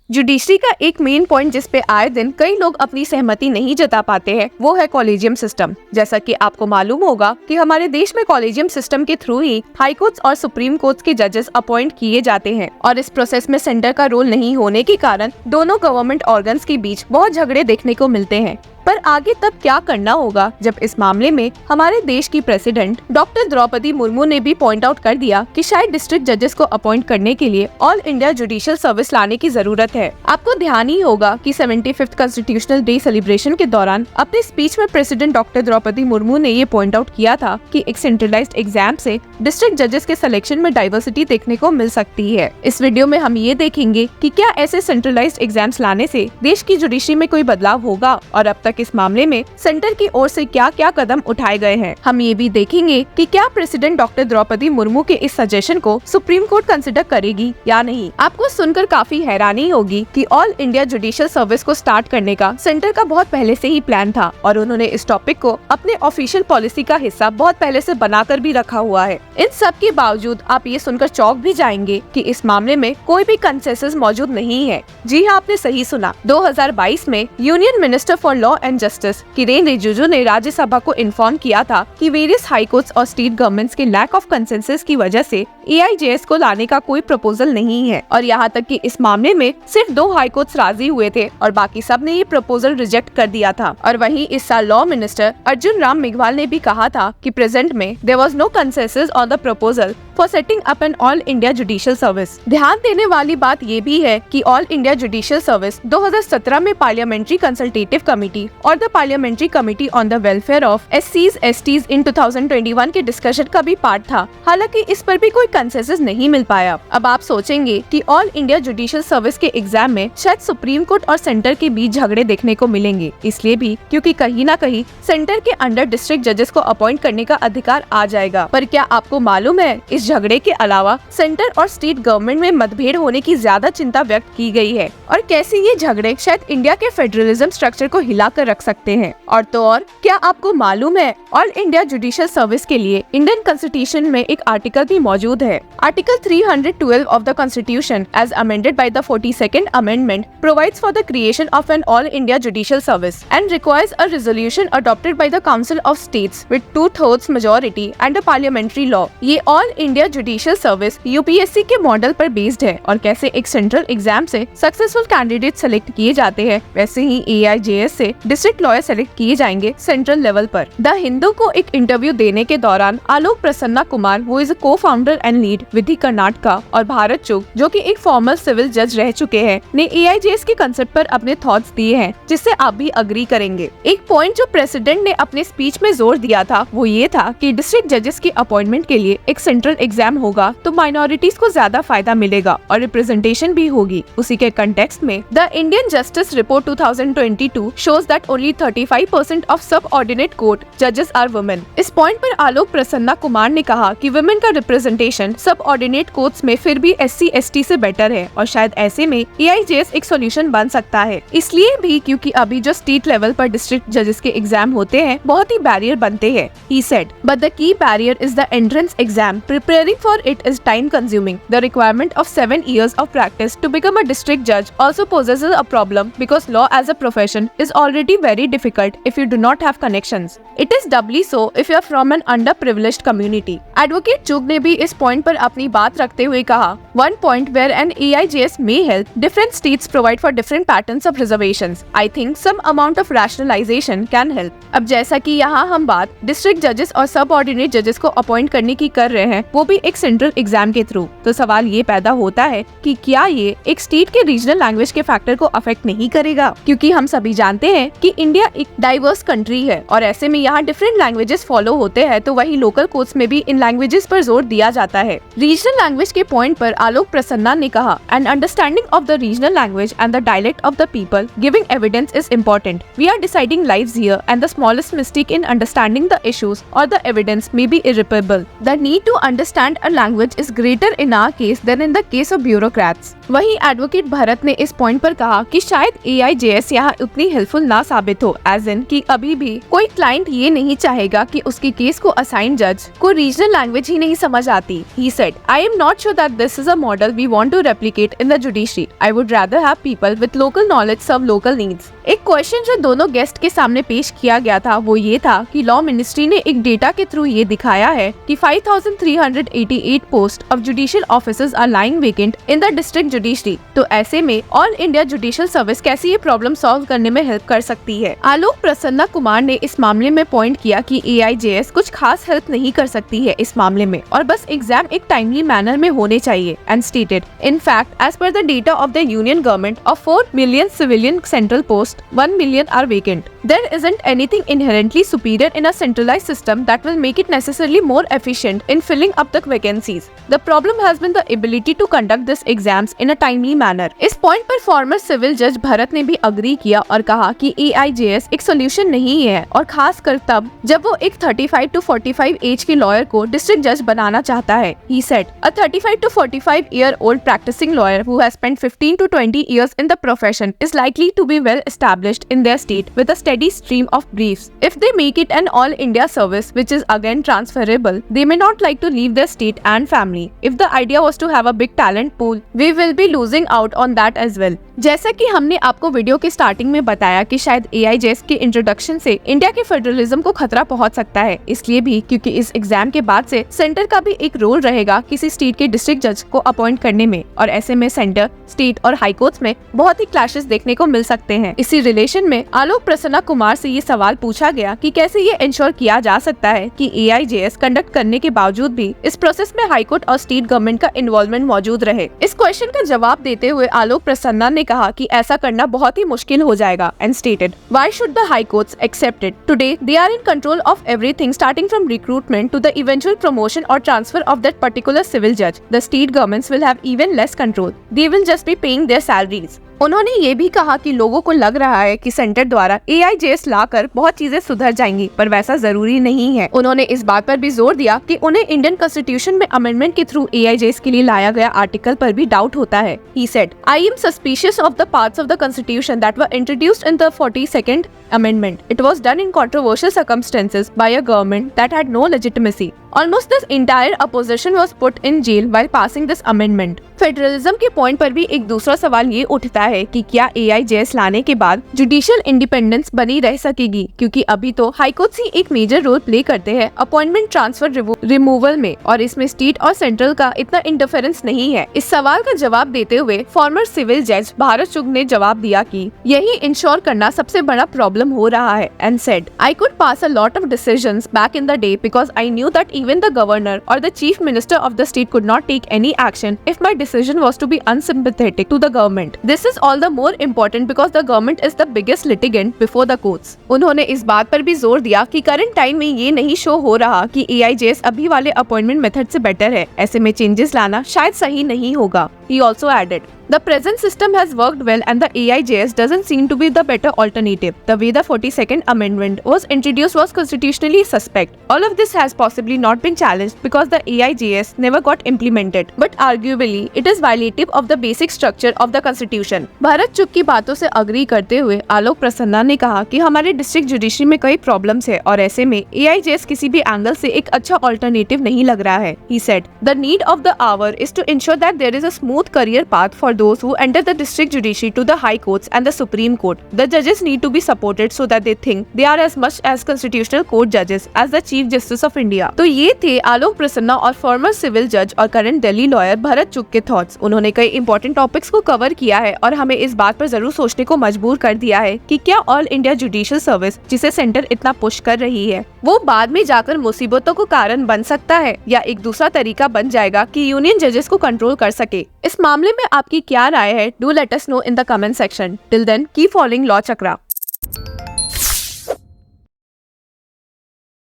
Judiciary का एक main point जिस पे आए दिन कई लोग अपनी सहमति नहीं जता पाते हैं वो है कॉलेजियम सिस्टम। जैसा कि आपको मालूम होगा कि हमारे देश में कॉलेजियम सिस्टम के थ्रू ही हाई कोर्ट्स और सुप्रीम कोर्ट्स के जजेस अपॉइंट किए जाते हैं और इस प्रोसेस में सेंटर का रोल नहीं होने के कारण दोनों गवर्नमेंट ऑर्गन्स के बीच बहुत झगड़े देखने को मिलते हैं। पर आगे तब क्या करना होगा जब इस मामले में हमारे देश की प्रेसिडेंट डॉक्टर द्रौपदी मुर्मू ने भी पॉइंट आउट कर दिया कि शायद डिस्ट्रिक्ट जजेस को अपॉइंट करने के लिए ऑल इंडिया जुडिशियल सर्विस लाने की जरूरत है। आपको ध्यान ही होगा कि 75th कॉन्स्टिट्यूशनल डे सेलिब्रेशन के दौरान अपने स्पीच में प्रेसिडेंट डॉक्टर द्रौपदी मुर्मू ने ये पॉइंट आउट किया था कि एक सेंट्रलाइज्ड एग्जाम से डिस्ट्रिक्ट जजेस के सिलेक्शन में डाइवर्सिटी देखने को मिल सकती है। इस वीडियो में हम ये देखेंगे कि क्या ऐसे सेंट्रलाइज्ड एग्जाम्स लाने से देश की जुडिशरी में कोई बदलाव होगा और अब तक इस मामले में सेंटर की ओर से क्या क्या कदम उठाए गए हैं। हम ये भी देखेंगे कि क्या प्रेसिडेंट डॉक्टर द्रौपदी मुर्मू के इस सजेशन को सुप्रीम कोर्ट कंसिडर करेगी या नहीं। आपको सुनकर काफी हैरानी होगी कि ऑल इंडिया जुडिशियल सर्विस को स्टार्ट करने का सेंटर का बहुत पहले से ही प्लान था और उन्होंने इस टॉपिक को अपने ऑफिशियल पॉलिसी का हिस्सा बहुत पहले से बनाकर भी रखा हुआ है। इन सब के बावजूद आप ये सुनकर चौंक भी जाएंगे कि इस मामले में कोई भी कंसेंसस मौजूद नहीं है। जी हाँ, आपने सही सुना। 2022 में union minister for law and justice Kiren Rijiju ने राज्यसभा को इन्फॉर्म किया था कि वेरियस हाई कोर्ट्स और स्टेट गवर्नमेंट्स के लैक ऑफ कंसेंसस की वजह से AIJS को लाने का कोई प्रपोजल नहीं है और यहाँ तक कि इस मामले में सिर्फ 2 हाई कोर्ट्स राजी हुए थे और बाकी सब ने ये प्रपोजल रिजेक्ट कर दिया था। और वहीं इस साल लॉ मिनिस्टर अर्जुन राम मेघवाल ने भी कहा था कि प्रेजेंट में there was no consensus on the proposal for setting up an all India judicial service. ध्यान देने वाली बात ये भी है कि ऑल इंडिया जुडिशियल सर्विस 2017 में पार्लियामेंट्री कंसल्टेटिव कमेटी और the parliamentary committee on the welfare of SCs STs इन 2021 के डिस्कशन का भी पार्ट था। हालांकि इस पर भी कोई कंसेंसस नहीं मिल पाया। अब आप सोचेंगे कि ऑल इंडिया जुडिशियल सर्विस के एग्जाम में शायद सुप्रीम कोर्ट और सेंटर के बीच झगड़े देखने को मिलेंगे, इसलिए भी क्योंकि कहीं ना कहीं सेंटर के अंडर डिस्ट्रिक्ट जजेस को अपॉइंट करने का अधिकार आ जाएगा। पर क्या आपको मालूम है इस झगड़े के अलावा सेंटर और स्टेट गवर्नमेंट में मतभेद होने की ज्यादा चिंता व्यक्त की गई है और कैसे ये झगड़े शायद इंडिया के फेडरलिज्म स्ट्रक्चर को हिलाकर रख सकते हैं। और तो और क्या आपको मालूम है ऑल इंडिया जुडिशियल सर्विस के लिए इंडियन कॉन्स्टिट्यूशन में एक आर्टिकल भी मौजूद है। Article 312 of the constitution as amended by the 42nd amendment provides for the creation of an all India judicial service and requires a resolution adopted by the council of states with 2/3 majority and a parliamentary law. ये all India judicial service UPSC के model पर based है और कैसे एक central exam से successful candidate select किए जाते हैं वैसे ही AIJS से डिस्ट्रिक्ट लॉयर सेलेक्ट किए जाएंगे सेंट्रल लेवल पर। द हिंदू को एक इंटरव्यू देने के दौरान आलोक प्रसन्ना कुमार वो इज को फाउंडर एंड लीड विधि कर्नाटका और भारत चुग जो कि एक फॉर्मल सिविल जज रह चुके हैं ने AIJS के कंसेप्ट पर अपने थॉट्स दिए हैं जिससे आप भी अग्री करेंगे। एक पॉइंट जो प्रेसिडेंट ने अपने स्पीच में जोर दिया था वो ये था कि डिस्ट्रिक्ट जजेस की अपॉइंटमेंट के लिए एक सेंट्रल एग्जाम होगा तो माइनॉरिटीज को ज्यादा फायदा मिलेगा और रिप्रेजेंटेशन भी होगी। उसी के कंटेक्स्ट में the Indian justice report 2022 shows that only 35% of सब ऑर्डिनेट कोर्ट जजेस आर वुमेन। इस पॉइंट पर आलोक प्रसन्ना कुमार ने कहा कि वुमेन का रिप्रेजेंटेशन सब ऑर्डिनेट कोर्ट्स में फिर भी SC ST से बेटर है और शायद ऐसे में AIJS एक सॉल्यूशन बन सकता है। इसलिए भी क्योंकि अभी जो स्टेट लेवल पर डिस्ट्रिक्ट जजेस के एग्जाम होते हैं बहुत ही बैरियर बनते हैं। He said, but the key barrier is the entrance exam. Preparing for it is time consuming. The requirement of 7 years of practice to become a district judge also poses a problem because law as a profession is already very difficult if you do not have connections. It is doubly so if you are from an underprivileged community. Advocate चुग ने भी इस point पर अपनी बात रखते हुए कहा, One point where an AIJS may help, different states provide for different patterns of reservations. I think some amount of rationalization can help. अब जैसा कि यहाँ हम बात डिस्ट्रिक्ट जजेस और सब ऑर्डिनेट जजेस को अपॉइंट करने की कर रहे हैं वो भी एक सेंट्रल एग्जाम के थ्रू, तो सवाल ये पैदा होता है कि क्या ये एक स्टेट के रीजनल लैंग्वेज के फैक्टर को अफेक्ट नहीं करेगा, क्योंकि हम सभी जानते हैं कि इंडिया एक डाइवर्स कंट्री है और ऐसे में यहाँ डिफरेंट लैंग्वेजेस फॉलो होते हैं तो वही लोकल कोर्ट्स में भी इन लैंग्वेजेस पर जोर दिया जाता है। रीजनल लैंग्वेज के पॉइंट पर आलोक प्रसन्ना ने कहा, an understanding of the regional language and the dialect of the people giving evidence is important. We are deciding lives here and the smallest mistake in understanding the issues or the evidence may be irreparable. The need to understand understand a language is greater in our case than in the case of bureaucrats. वहीं advocate Bharat ने इस point पर कहा कि शायद AIJS यहाँ उतनी helpful ना साबित हो, एज इन कि अभी भी कोई क्लाइंट ये नहीं चाहेगा कि उसके केस को असाइन जज को रीजनल लैंग्वेज ही नहीं समझ आती. He said, I am not sure that this is a model we want to replicate in the judiciary. I would rather have people with local knowledge serve local needs. एक question जो दोनों guest के सामने पेश किया गया था वो ये था कि लॉ मिनिस्ट्री ने एक डेटा के थ्रू ये दिखाया है कि 5,388 post of judicial officers are lying vacant in the district judiciary. तो ऐसे में ऑल इंडिया जुडिशियल सर्विस कैसे ये प्रॉब्लम सॉल्व करने में हेल्प कर सकती है. आलोक प्रसन्ना कुमार ने इस मामले में पॉइंट किया कि AIJS कुछ खास हेल्प नहीं कर सकती है इस मामले में और बस एग्जाम एक टाइमली मैनर में होने चाहिए. And stated, in fact as per the data of the union government of 4 million civilian central post 1 million are vacant. There isn't anything inherently superior in a centralized system that will make it necessarily more efficient in filling up the vacancies. The problem has been the ability to conduct these exams in a timely manner. इस point पर farmer civil जज भरत ने भी agree किया और कहा कि AIJS एक सोल्यूशन नहीं है और खास कर तब जब वो एक 35 to 45 एज के लॉयर को डिस्ट्रिक्ट जज बनाना चाहता है. He said, a 35 to 45-year-old practicing lawyer who has spent 15 to 20 years in the profession is likely to be well established in their state with a steady stream of briefs. If they make it an all-India service, which is again transferable, they may not like to leave their state and family. If the idea was to have a big talent pool, we will be losing out on that as well. जैसा कि हमने आपको video के starting में बताया कि शायद AIJS के इंट्रोडक्शन से इंडिया के फेडरलिज्म को खतरा पहुंच सकता है, इसलिए भी क्योंकि इस एग्जाम के बाद से सेंटर का भी एक रोल रहेगा किसी स्टेट के डिस्ट्रिक्ट जज को अपॉइंट करने में और ऐसे में सेंटर, स्टेट और हाई कोर्ट्स में बहुत ही क्लैशेस देखने को मिल सकते हैं. इसी रिलेशन में आलोक प्रसन्ना कुमार से ये सवाल पूछा गया कि कैसे ये इंश्योर किया जा सकता है कि AIJS कंडक्ट करने के बावजूद भी इस प्रोसेस में हाई कोर्ट और स्टेट गवर्नमेंट का इन्वॉल्वमेंट मौजूद रहे. इस क्वेश्चन का जवाब देते हुए आलोक प्रसन्ना ने कहा कि ऐसा करना बहुत ही मुश्किल हो जाएगा. And stated, why should the high courts accept it? Today they are in control of everything starting from recruitment to the eventual promotion और transfer of that particular civil जज. The state governments will have even less control. They will just be paying their salaries. उन्होंने ये भी कहा कि लोगों को लग रहा है कि सेंटर द्वारा AIJS लाकर बहुत चीजें सुधर जाएंगी, पर वैसा जरूरी नहीं है. उन्होंने इस बात पर भी जोर दिया कि उन्हें इंडियन कॉन्स्टिट्यूशन में अमेंडमेंट के थ्रू AIJS के लिए लाया गया आर्टिकल पर भी डाउट होता है. He said, I am suspicious of the parts of the constitution that were introduced in the 42nd amendment. It was done in controversial circumstances by a government that had no legitimacy. Almost this entire opposition was put in jail while passing this amendment. Federalism के point पर भी एक दूसरा सवाल ये उठता है कि क्या AIJS लाने के बाद जुडिशियल इंडिपेंडेंस बनी रह सकेगी, क्योंकि अभी तो हाई कोर्ट ही एक मेजर रोल प्ले करते हैं अपॉइंटमेंट ट्रांसफर रिमूवल में और इसमें स्टेट और सेंट्रल का इतना इंटरफेरेंस नहीं है. इस सवाल का जवाब देते हुए फॉर्मर सिविल जज भारत चुग ने जवाब दिया कि यही इंश्योर करना सबसे बड़ा प्रॉब्लम हो रहा है. And said, I could pass a lot of decisions back in the day because I knew that even the governor or the chief minister of the state could not take any action if my decision was to be unsympathetic to the government. This is all the more important because the government is the biggest litigant before the courts. उन्होंने इस बात पर भी जोर दिया कि current time में ये नहीं शो हो रहा कि AIJS अभी वाले अपॉइंटमेंट मेथड से बेटर है. ऐसे में चेंजेस लाना शायद सही नहीं होगा. He also added, the present system has worked well and the AIJS doesn't seem to be the better alternative. The way the 42nd amendment was introduced was constitutionally suspect. All of this has possibly not been challenged because the AIJS never got implemented. But arguably, it is violative of the basic structure of the constitution. Bharat चुग की बातों से agree करते हुए आलोक प्रसन्ना ने कहा कि हमारे district judiciary में कई प्रॉब्लम्स है और ऐसे में AIJS किसी भी एंगल से एक अच्छा ऑल्टरनेटिव नहीं लग रहा है. He said, the need of the hour is to ensure that there is a smooth career path for those who enter the district judiciary to the high courts and the Supreme Court. The judges need to be supported so that they think they are as much as constitutional court judges as the Chief Justice of India. तो ये थे आलोक प्रसन्ना और farmer civil जज और current Delhi lawyer Bharat चुग के thoughts. उन्होंने कई important topics को कवर किया है और हमें इस बात पर जरूर सोचने को मजबूर कर दिया है कि क्या ऑल इंडिया जुडिशियल सर्विस जिसे सेंटर इतना पुश कर रही है वो बाद में जाकर मुसीबतों को कारण बन सकता है या एक दूसरा तरीका बन जाएगा कि यूनियन जजेस को कंट्रोल कर सके. इस मामले में आपकी क्या राय है? Do let us know in the comment section. Till then keep following law chakra.